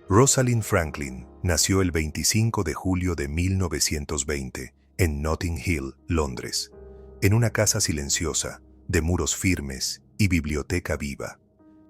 Rosalind Franklin nació el 25 de julio de 1920 en Notting Hill, Londres, en una casa silenciosa, de muros firmes y biblioteca viva.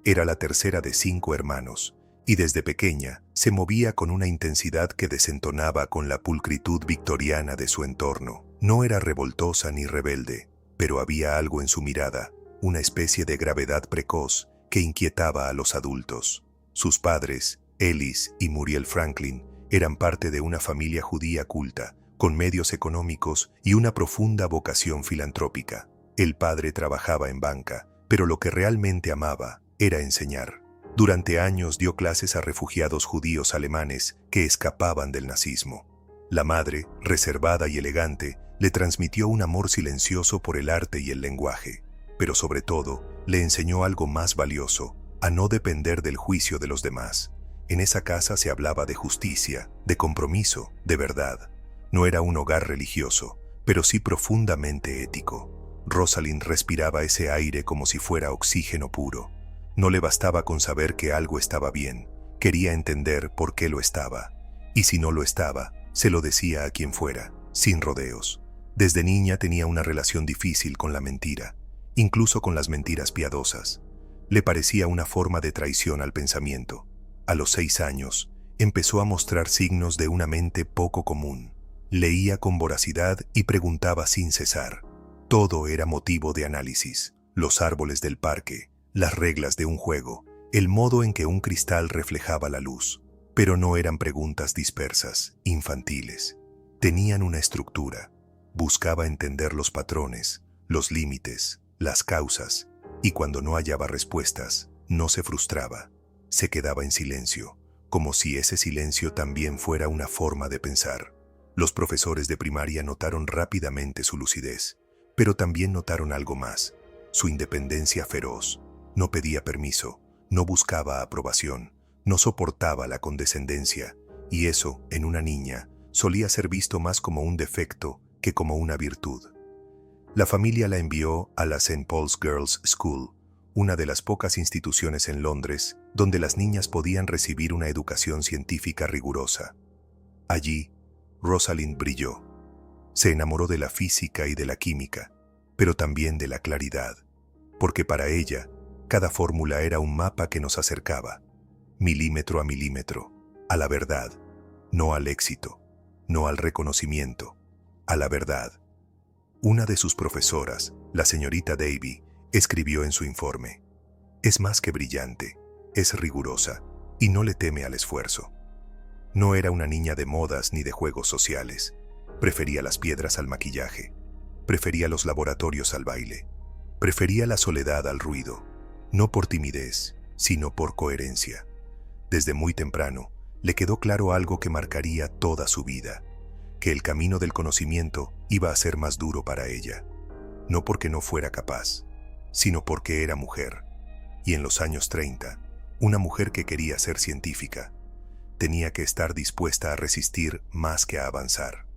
Era la tercera de 5 hermanos, y desde pequeña se movía con una intensidad que desentonaba con la pulcritud victoriana de su entorno. No era revoltosa ni rebelde, pero había algo en su mirada, una especie de gravedad precoz que inquietaba a los adultos. Sus padres, Ellis y Muriel Franklin, eran parte de una familia judía culta, con medios económicos y una profunda vocación filantrópica. El padre trabajaba en banca, pero lo que realmente amaba era enseñar. Durante años dio clases a refugiados judíos alemanes que escapaban del nazismo. La madre, reservada y elegante, le transmitió un amor silencioso por el arte y el lenguaje, pero sobre todo, le enseñó algo más valioso, a no depender del juicio de los demás. En esa casa se hablaba de justicia, de compromiso, de verdad. No era un hogar religioso, pero sí profundamente ético. Rosalind respiraba ese aire como si fuera oxígeno puro. No le bastaba con saber que algo estaba bien, quería entender por qué lo estaba. Y si no lo estaba, se lo decía a quien fuera, sin rodeos. Desde niña tenía una relación difícil con la mentira, incluso con las mentiras piadosas. Le parecía una forma de traición al pensamiento. A los 6 años, empezó a mostrar signos de una mente poco común. Leía con voracidad y preguntaba sin cesar. Todo era motivo de análisis: los árboles del parque, las reglas de un juego, el modo en que un cristal reflejaba la luz. Pero no eran preguntas dispersas, infantiles. Tenían una estructura. Buscaba entender los patrones, los límites, las causas, y cuando no hallaba respuestas, no se frustraba. Se quedaba en silencio, como si ese silencio también fuera una forma de pensar. Los profesores de primaria notaron rápidamente su lucidez, pero también notaron algo más: su independencia feroz. No pedía permiso, no buscaba aprobación, no soportaba la condescendencia, y eso, en una niña, solía ser visto más como un defecto que como una virtud. La familia la envió a la St. Paul's Girls' School, una de las pocas instituciones en Londres donde las niñas podían recibir una educación científica rigurosa. Allí, Rosalind brilló. Se enamoró de la física y de la química, pero también de la claridad, porque para ella, cada fórmula era un mapa que nos acercaba, milímetro a milímetro, a la verdad, no al éxito, no al reconocimiento, a la verdad. Una de sus profesoras, la señorita Davy, escribió en su informe: es más que brillante, es rigurosa y no le teme al esfuerzo. No era una niña de modas ni de juegos sociales. Prefería las piedras al maquillaje. Prefería los laboratorios al baile. Prefería la soledad al ruido, no por timidez, sino por coherencia. Desde muy temprano, le quedó claro algo que marcaría toda su vida: que el camino del conocimiento iba a ser más duro para ella. No porque no fuera capaz, sino porque era mujer. Y en los años 30, una mujer que quería ser científica, tenía que estar dispuesta a resistir más que a avanzar.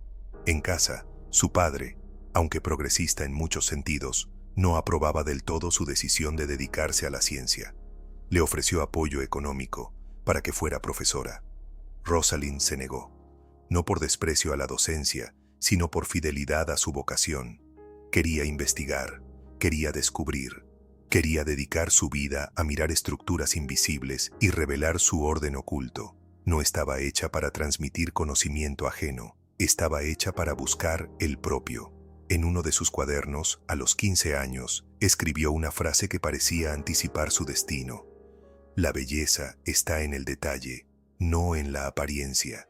En casa, su padre, aunque progresista en muchos sentidos, no aprobaba del todo su decisión de dedicarse a la ciencia. Le ofreció apoyo económico para que fuera profesora. Rosalind se negó, no por desprecio a la docencia, sino por fidelidad a su vocación. Quería investigar, quería descubrir, quería dedicar su vida a mirar estructuras invisibles y revelar su orden oculto. No estaba hecha para transmitir conocimiento ajeno, estaba hecha para buscar el propio. En uno de sus cuadernos, a los 15 años, escribió una frase que parecía anticipar su destino: la belleza está en el detalle, no en la apariencia.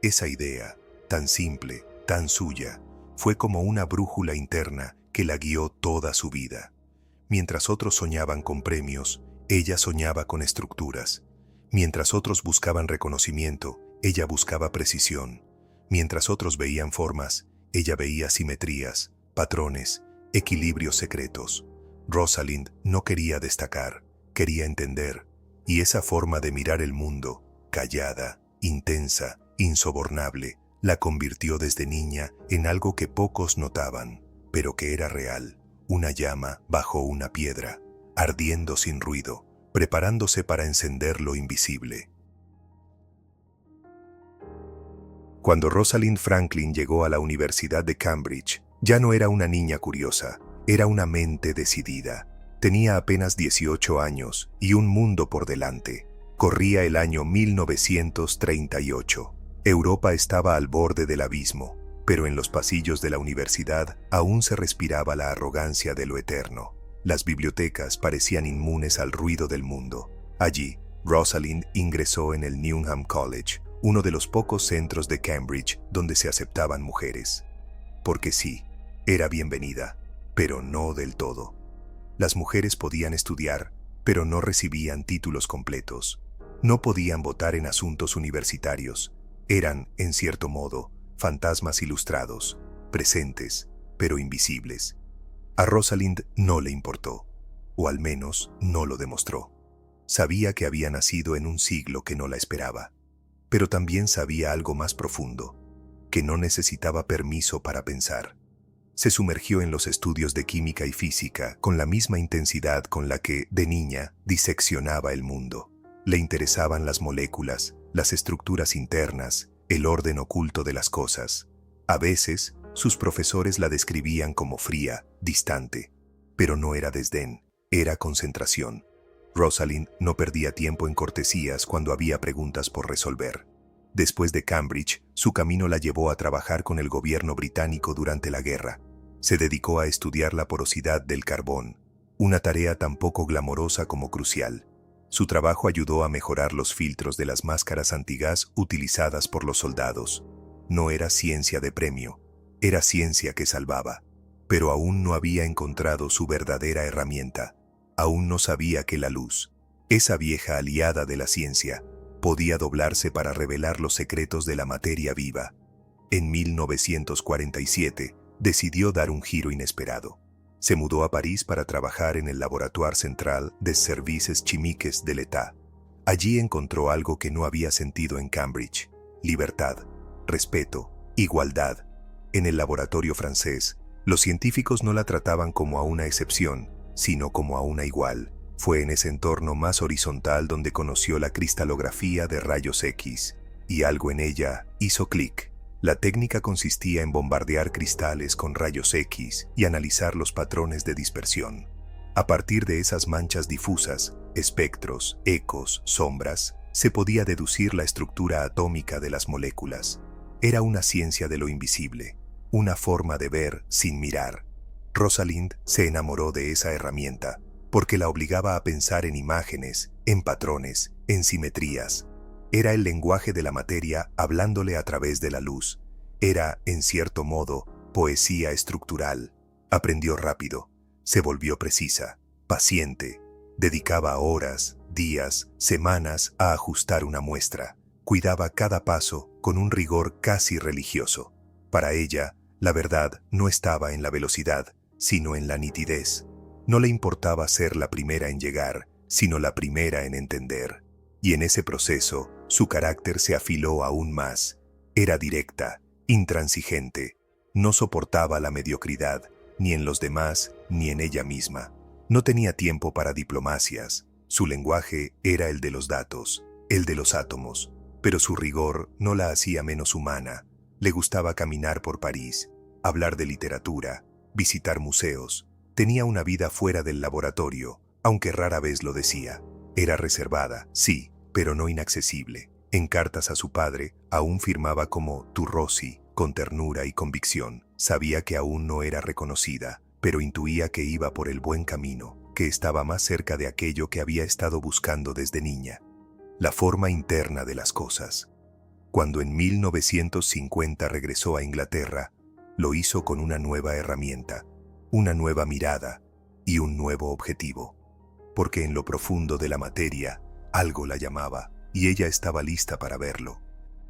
Esa idea, tan simple, tan suya, fue como una brújula interna que la guió toda su vida. Mientras otros soñaban con premios, ella soñaba con estructuras. Mientras otros buscaban reconocimiento, ella buscaba precisión. Mientras otros veían formas, ella veía simetrías, patrones, equilibrios secretos. Rosalind no quería destacar, quería entender, y esa forma de mirar el mundo, callada, intensa, insobornable, la convirtió desde niña en algo que pocos notaban, pero que era real: una llama bajo una piedra, ardiendo sin ruido, preparándose para encender lo invisible. Cuando Rosalind Franklin llegó a la Universidad de Cambridge, ya no era una niña curiosa, era una mente decidida. Tenía apenas 18 años y un mundo por delante. Corría el año 1938. Europa estaba al borde del abismo, pero en los pasillos de la universidad aún se respiraba la arrogancia de lo eterno. Las bibliotecas parecían inmunes al ruido del mundo. Allí, Rosalind ingresó en el Newnham College, uno de los pocos centros de Cambridge donde se aceptaban mujeres. Porque sí, era bienvenida, pero no del todo. Las mujeres podían estudiar, pero no recibían títulos completos. No podían votar en asuntos universitarios. Eran, en cierto modo, fantasmas ilustrados, presentes, pero invisibles. A Rosalind no le importó, o al menos no lo demostró. Sabía que había nacido en un siglo que no la esperaba, pero también sabía algo más profundo, que no necesitaba permiso para pensar. Se sumergió en los estudios de química y física con la misma intensidad con la que, de niña, diseccionaba el mundo. Le interesaban las moléculas, las estructuras internas, el orden oculto de las cosas. A veces, sus profesores la describían como fría, distante, pero no era desdén, era concentración. Rosalind no perdía tiempo en cortesías cuando había preguntas por resolver. Después de Cambridge, su camino la llevó a trabajar con el gobierno británico durante la guerra. Se dedicó a estudiar la porosidad del carbón, una tarea tan poco glamorosa como crucial. Su trabajo ayudó a mejorar los filtros de las máscaras antigas utilizadas por los soldados. No era ciencia de premio, era ciencia que salvaba. Pero aún no había encontrado su verdadera herramienta. Aún no sabía que la luz, esa vieja aliada de la ciencia, podía doblarse para revelar los secretos de la materia viva. En 1947, decidió dar un giro inesperado. Se mudó a París para trabajar en el Laboratoire Central des Services Chimiques de l'État. Allí encontró algo que no había sentido en Cambridge: libertad, respeto, igualdad. En el laboratorio francés, los científicos no la trataban como a una excepción, sino como a una igual. Fue en ese entorno más horizontal donde conoció la cristalografía de rayos X, y algo en ella hizo clic. La técnica consistía en bombardear cristales con rayos X y analizar los patrones de dispersión. A partir de esas manchas difusas, espectros, ecos, sombras, se podía deducir la estructura atómica de las moléculas. Era una ciencia de lo invisible, una forma de ver sin mirar. Rosalind se enamoró de esa herramienta, porque la obligaba a pensar en imágenes, en patrones, en simetrías. Era el lenguaje de la materia hablándole a través de la luz. Era, en cierto modo, poesía estructural. Aprendió rápido, se volvió precisa, paciente. Dedicaba horas, días, semanas a ajustar una muestra. Cuidaba cada paso con un rigor casi religioso. Para ella, la verdad no estaba en la velocidad, sino en la nitidez. No le importaba ser la primera en llegar, sino la primera en entender. Y en ese proceso, su carácter se afiló aún más. Era directa, intransigente. No soportaba la mediocridad, ni en los demás, ni en ella misma. No tenía tiempo para diplomacias. Su lenguaje era el de los datos, el de los átomos. Pero su rigor no la hacía menos humana. Le gustaba caminar por París, hablar de literatura, visitar museos. Tenía una vida fuera del laboratorio, aunque rara vez lo decía. Era reservada, sí, pero no inaccesible. En cartas a su padre, aún firmaba como tu Rosy, con ternura y convicción. Sabía que aún no era reconocida, pero intuía que iba por el buen camino, que estaba más cerca de aquello que había estado buscando desde niña. La forma interna de las cosas. Cuando en 1950 regresó a Inglaterra, lo hizo con una nueva herramienta, una nueva mirada y un nuevo objetivo. Porque en lo profundo de la materia, algo la llamaba, y ella estaba lista para verlo.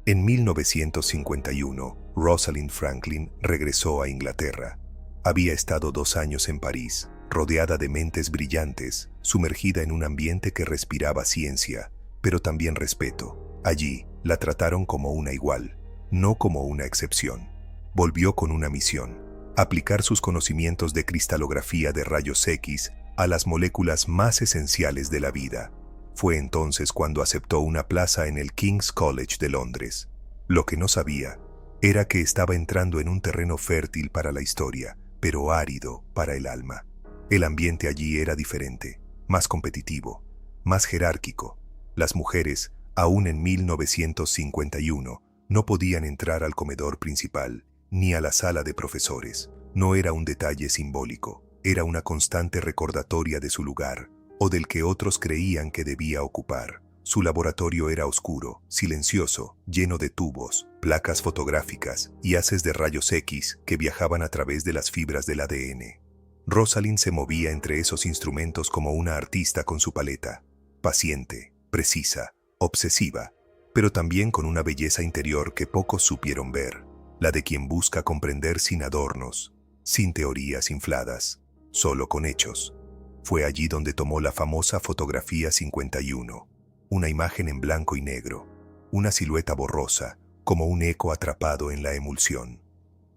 En 1951, Rosalind Franklin regresó a Inglaterra. Había estado 2 años en París, rodeada de mentes brillantes, sumergida en un ambiente que respiraba ciencia, pero también respeto. Allí, la trataron como una igual, no como una excepción. Volvió con una misión: aplicar sus conocimientos de cristalografía de rayos X a las moléculas más esenciales de la vida. Fue entonces cuando aceptó una plaza en el King's College de Londres. Lo que no sabía Era que estaba entrando en un terreno fértil para la historia, pero árido para el alma. El ambiente allí era diferente, más competitivo, más jerárquico. Las mujeres, aún en 1951, no podían entrar al comedor principal, ni a la sala de profesores. No era un detalle simbólico, era una constante recordatoria de su lugar, o del que otros creían que debía ocupar. Su laboratorio era oscuro, silencioso, lleno de tubos, placas fotográficas y haces de rayos X que viajaban a través de las fibras del ADN. Rosalind se movía entre esos instrumentos como una artista con su paleta, paciente, precisa, obsesiva, pero también con una belleza interior que pocos supieron ver, la de quien busca comprender sin adornos, sin teorías infladas, solo con hechos. Fue allí donde tomó la famosa fotografía 51, una imagen en blanco y negro, una silueta borrosa, como un eco atrapado en la emulsión.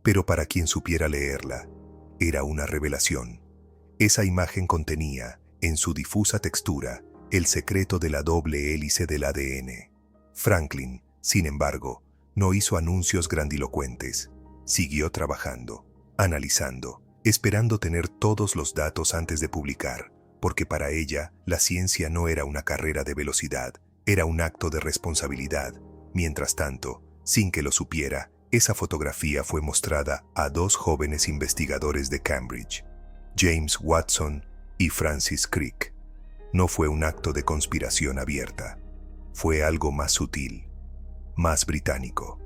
Pero para quien supiera leerla, era una revelación. Esa imagen contenía, en su difusa textura, el secreto de la doble hélice del ADN. Franklin, sin embargo, no hizo anuncios grandilocuentes. Siguió trabajando, analizando, esperando tener todos los datos antes de publicar, porque para ella la ciencia no era una carrera de velocidad, era un acto de responsabilidad. Mientras tanto, sin que lo supiera, esa fotografía fue mostrada a dos jóvenes investigadores de Cambridge, James Watson y Francis Crick. No fue un acto de conspiración abierta, fue algo más sutil, más británico.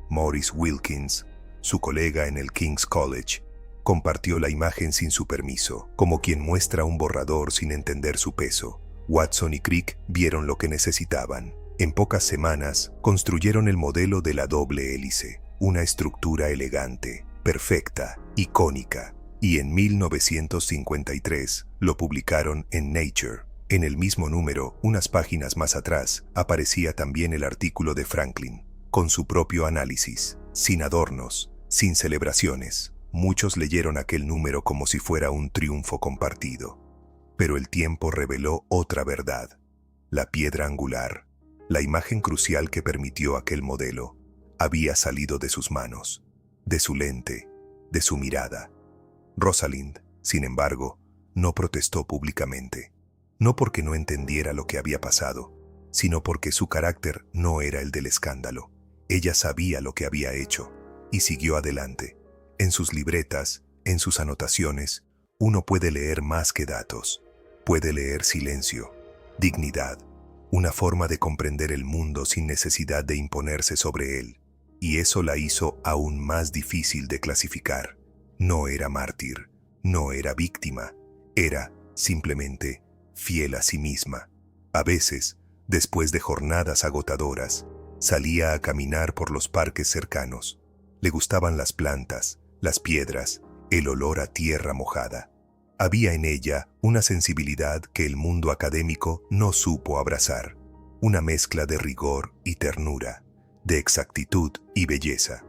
Maurice Wilkins, su colega en el King's College, compartió la imagen sin su permiso, como quien muestra un borrador sin entender su peso. Watson y Crick vieron lo que necesitaban. En pocas semanas, construyeron el modelo de la doble hélice, una estructura elegante, perfecta, icónica, y en 1953 lo publicaron en Nature. En el mismo número, unas páginas más atrás, aparecía también el artículo de Franklin, con su propio análisis, sin adornos, sin celebraciones. Muchos leyeron aquel número como si fuera un triunfo compartido. Pero el tiempo reveló otra verdad. La piedra angular, la imagen crucial que permitió aquel modelo, había salido de sus manos, de su lente, de su mirada. Rosalind, sin embargo, no protestó públicamente. No porque no entendiera lo que había pasado, sino porque su carácter no era el del escándalo. Ella sabía lo que había hecho y siguió adelante. En sus libretas, en sus anotaciones, uno puede leer más que datos. Puede leer silencio, dignidad, una forma de comprender el mundo sin necesidad de imponerse sobre él. Y eso la hizo aún más difícil de clasificar. No era mártir, no era víctima, era, simplemente, fiel a sí misma. A veces, después de jornadas agotadoras, salía a caminar por los parques cercanos. Le gustaban las plantas, las piedras, el olor a tierra mojada. Había en ella una sensibilidad que el mundo académico no supo abrazar, una mezcla de rigor y ternura, de exactitud y belleza.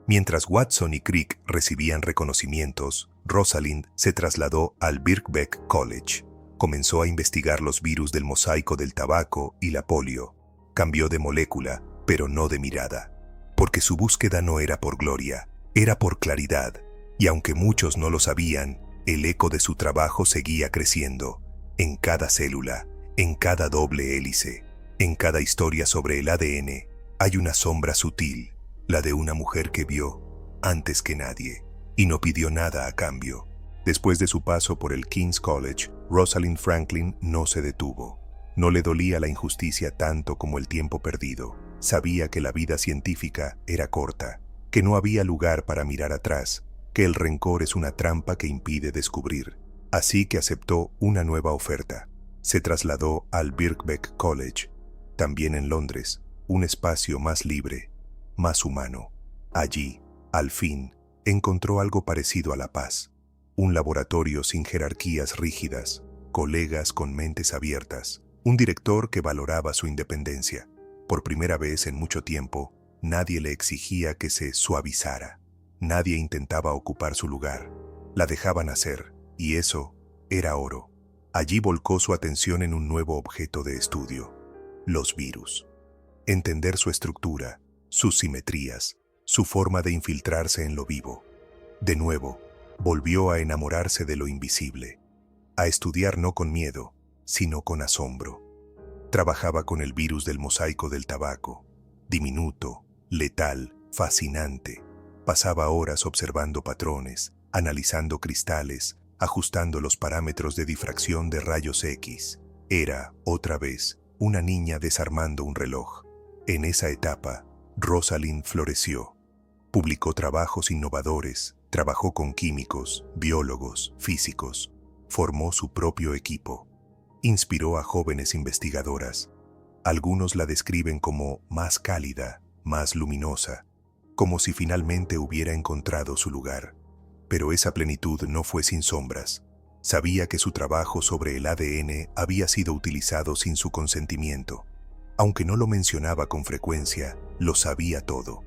Mientras Watson y Crick recibían reconocimientos, Rosalind se trasladó al Birkbeck College. Comenzó a investigar los virus del mosaico del tabaco y la polio. Cambió de molécula, pero no de mirada, porque su búsqueda no era por gloria, era por claridad, y aunque muchos no lo sabían, el eco de su trabajo seguía creciendo, en cada célula, en cada doble hélice, en cada historia sobre el ADN, hay una sombra sutil, la de una mujer que vio, antes que nadie, y no pidió nada a cambio. Después de su paso por el King's College, Rosalind Franklin no se detuvo. No le dolía la injusticia tanto como el tiempo perdido. Sabía que la vida científica era corta, que no había lugar para mirar atrás, que el rencor es una trampa que impide descubrir. Así que aceptó una nueva oferta. Se trasladó al Birkbeck College, también en Londres, un espacio más libre, más humano. Allí, al fin, encontró algo parecido a la paz. Un laboratorio sin jerarquías rígidas, colegas con mentes abiertas, un director que valoraba su independencia. Por primera vez en mucho tiempo, nadie le exigía que se suavizara. Nadie intentaba ocupar su lugar. La dejaban hacer, y eso era oro. Allí volcó su atención en un nuevo objeto de estudio: los virus. Entender su estructura, sus simetrías, su forma de infiltrarse en lo vivo. De nuevo, volvió a enamorarse de lo invisible, a estudiar no con miedo, sino con asombro. Trabajaba con el virus del mosaico del tabaco, diminuto, letal, fascinante. Pasaba horas observando patrones, analizando cristales, ajustando los parámetros de difracción de rayos X. Era, otra vez, una niña desarmando un reloj. En esa etapa, Rosalind floreció. Publicó trabajos innovadores, trabajó con químicos, biólogos, físicos. Formó su propio equipo. Inspiró a jóvenes investigadoras. Algunos la describen como más cálida, más luminosa, como si finalmente hubiera encontrado su lugar. Pero esa plenitud no fue sin sombras. Sabía que su trabajo sobre el ADN había sido utilizado sin su consentimiento. Aunque no lo mencionaba con frecuencia, lo sabía todo.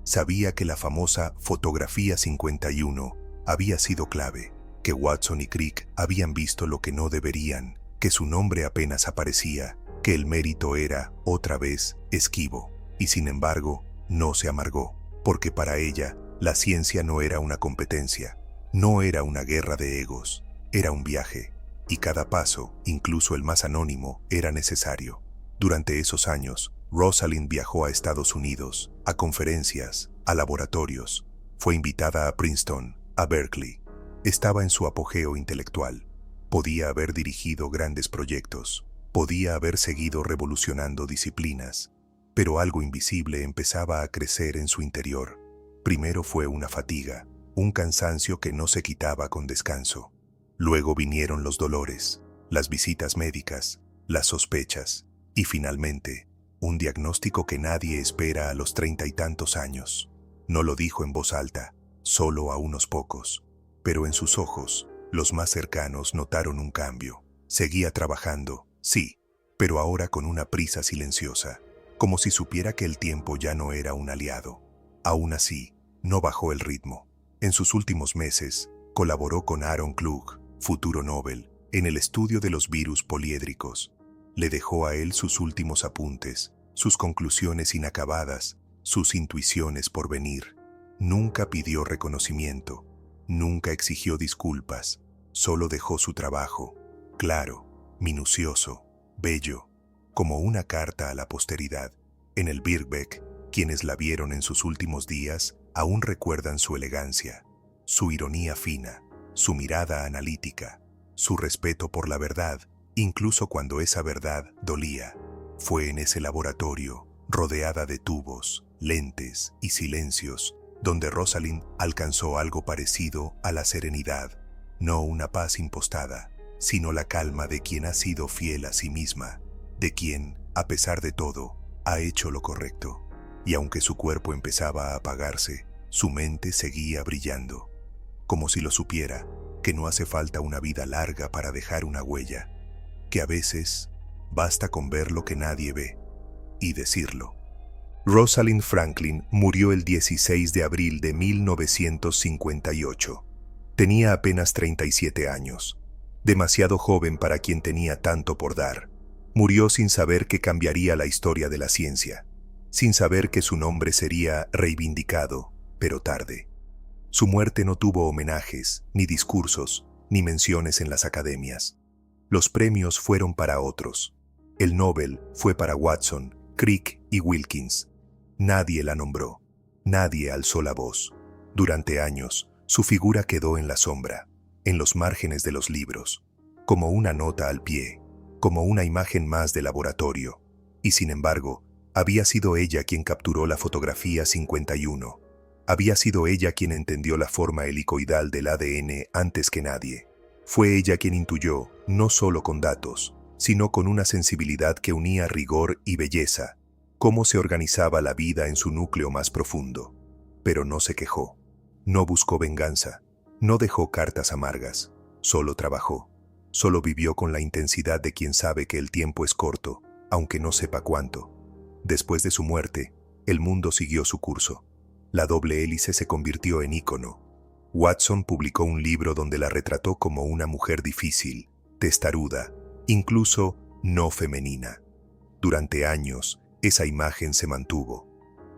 Sabía que la famosa fotografía 51 había sido clave, que Watson y Crick habían visto lo que no deberían, que su nombre apenas aparecía, que el mérito era, otra vez, esquivo. Y sin embargo, no se amargó, porque para ella, la ciencia no era una competencia, no era una guerra de egos, era un viaje, y cada paso, incluso el más anónimo, era necesario. Durante esos años, Rosalind viajó a Estados Unidos, a conferencias, a laboratorios. Fue invitada a Princeton, a Berkeley. Estaba en su apogeo intelectual. Podía haber dirigido grandes proyectos. Podía haber seguido revolucionando disciplinas. Pero algo invisible empezaba a crecer en su interior. Primero fue una fatiga, un cansancio que no se quitaba con descanso. Luego vinieron los dolores, las visitas médicas, las sospechas, y finalmente, un diagnóstico que nadie espera a los 30 y tantos años. No lo dijo en voz alta, solo a unos pocos. Pero en sus ojos, los más cercanos notaron un cambio. Seguía trabajando, sí, pero ahora con una prisa silenciosa, como si supiera que el tiempo ya no era un aliado. Aún así, no bajó el ritmo. En sus últimos meses, colaboró con Aaron Klug, futuro Nobel, en el estudio de los virus poliédricos. Le dejó a él sus últimos apuntes, sus conclusiones inacabadas, sus intuiciones por venir. Nunca pidió reconocimiento, nunca exigió disculpas, solo dejó su trabajo, claro, minucioso, bello, como una carta a la posteridad. En el Birkbeck, quienes la vieron en sus últimos días aún recuerdan su elegancia, su ironía fina, su mirada analítica, su respeto por la verdad, incluso cuando esa verdad dolía. Fue en ese laboratorio, rodeada de tubos, lentes y silencios, donde Rosalind alcanzó algo parecido a la serenidad, no una paz impostada, sino la calma de quien ha sido fiel a sí misma, de quien, a pesar de todo, ha hecho lo correcto. Y aunque su cuerpo empezaba a apagarse, su mente seguía brillando, como si lo supiera, que no hace falta una vida larga para dejar una huella, que a veces basta con ver lo que nadie ve y decirlo. Rosalind Franklin murió el 16 de abril de 1958. Tenía apenas 37 años, demasiado joven para quien tenía tanto por dar. Murió sin saber que cambiaría la historia de la ciencia, sin saber que su nombre sería reivindicado, pero tarde. Su muerte no tuvo homenajes, ni discursos, ni menciones en las academias. Los premios fueron para otros. El Nobel fue para Watson, Crick y Wilkins. Nadie la nombró. Nadie alzó la voz. Durante años, su figura quedó en la sombra, en los márgenes de los libros, como una nota al pie, como una imagen más de laboratorio. Y sin embargo, había sido ella quien capturó la fotografía 51. Había sido ella quien entendió la forma helicoidal del ADN antes que nadie. Fue ella quien intuyó, no solo con datos, sino con una sensibilidad que unía rigor y belleza, cómo se organizaba la vida en su núcleo más profundo. Pero no se quejó, no buscó venganza, no dejó cartas amargas, solo trabajó, solo vivió con la intensidad de quien sabe que el tiempo es corto, aunque no sepa cuánto. Después de su muerte, el mundo siguió su curso. La doble hélice se convirtió en ícono. Watson publicó un libro donde la retrató como una mujer difícil, testaruda, incluso no femenina. Durante años, esa imagen se mantuvo,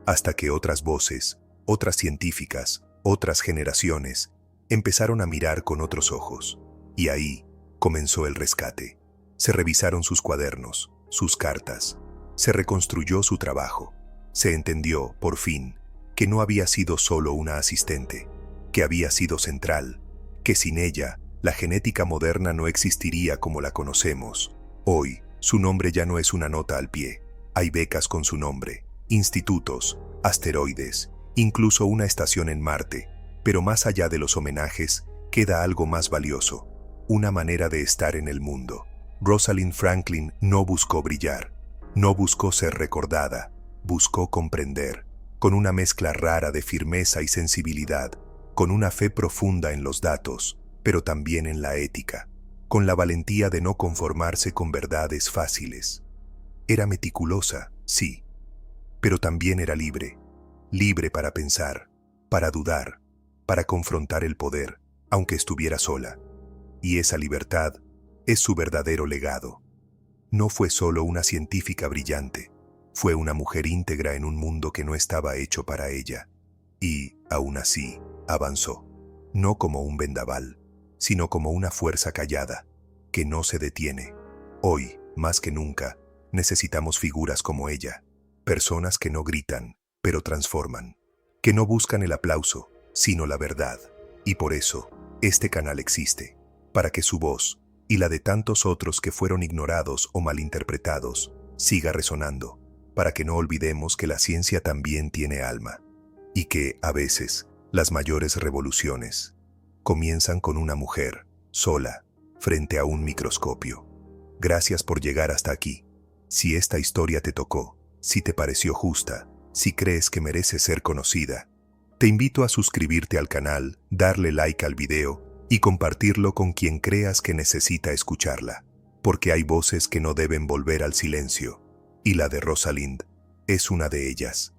hasta que otras voces, otras científicas, otras generaciones, empezaron a mirar con otros ojos. Y ahí comenzó el rescate. Se revisaron sus cuadernos, sus cartas. Se reconstruyó su trabajo. Se entendió, por fin, que no había sido solo una asistente, que había sido central, que sin ella, la genética moderna no existiría como la conocemos. Hoy, su nombre ya no es una nota al pie. Hay becas con su nombre, institutos, asteroides, incluso una estación en Marte. Pero más allá de los homenajes, queda algo más valioso, una manera de estar en el mundo. Rosalind Franklin no buscó brillar, no buscó ser recordada, buscó comprender, con una mezcla rara de firmeza y sensibilidad, con una fe profunda en los datos, pero también en la ética, con la valentía de no conformarse con verdades fáciles. Era meticulosa, sí, pero también era libre, libre para pensar, para dudar, para confrontar el poder, aunque estuviera sola. Y esa libertad es su verdadero legado. No fue solo una científica brillante, fue una mujer íntegra en un mundo que no estaba hecho para ella. Y, aún así, avanzó, no como un vendaval, sino como una fuerza callada, que no se detiene. Hoy, más que nunca, necesitamos figuras como ella, personas que no gritan, pero transforman, que no buscan el aplauso, sino la verdad. Y por eso, este canal existe, para que su voz, y la de tantos otros que fueron ignorados o malinterpretados, siga resonando, para que no olvidemos que la ciencia también tiene alma, y que, a veces, las mayores revoluciones comienzan con una mujer, sola, frente a un microscopio. Gracias por llegar hasta aquí. Si esta historia te tocó, si te pareció justa, si crees que merece ser conocida, te invito a suscribirte al canal, darle like al video y compartirlo con quien creas que necesita escucharla, porque hay voces que no deben volver al silencio, y la de Rosalind es una de ellas.